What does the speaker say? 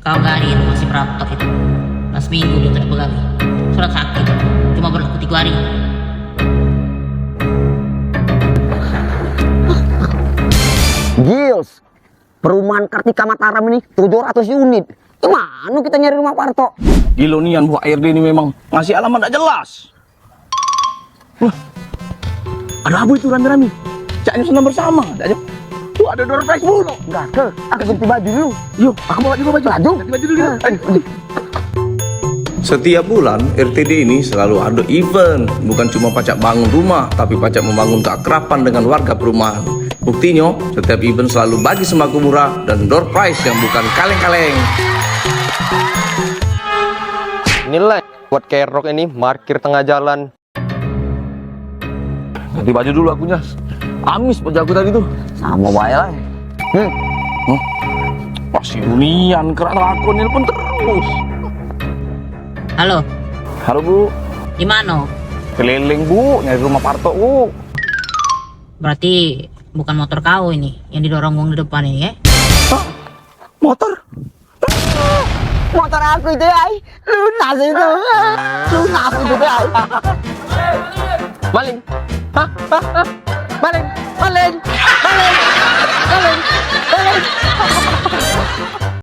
Kau gari itu masih perampok itu. Pas minggu dia tidak begawi. Surat sakit. Cuma berlaku 3 hari. Gils, perumahan Kartika Mataram ini 700 unit. Gimana kita nyari rumah Parto? Gilonian Bu ARD ini memang ngasih alamat tidak jelas. Wah, ada apa itu rame-rame? Caknya senang bersama. Tuh ada door prize mulu. Enggak ke, aku ganti baju dulu. Yuk, aku bawa juga baju. Ganti baju dulu. Ayo. Setiap bulan, RTD ini selalu ada event. Bukan cuma pajak bangun rumah, tapi pajak membangun keakraban dengan warga perumahan. Buktinya, setiap event selalu bagi sembako murah dan door prize yang bukan kaleng-kaleng. Nilai buat kerok ini parkir tengah jalan. Ganti baju dulu akunya. Amis pajakku tadi tuh. Sama bae lah. Pasti unian karena aku nelpon terus. Halo, Halo Bu, di mana? keliling Bu, nyari rumah Parto Bu. Berarti bukan motor kau ini yang didorong di depan ini ya? Motor? Motor aku itu, ay. Lunas itu. Lunas itu, ay. Maling. Hah?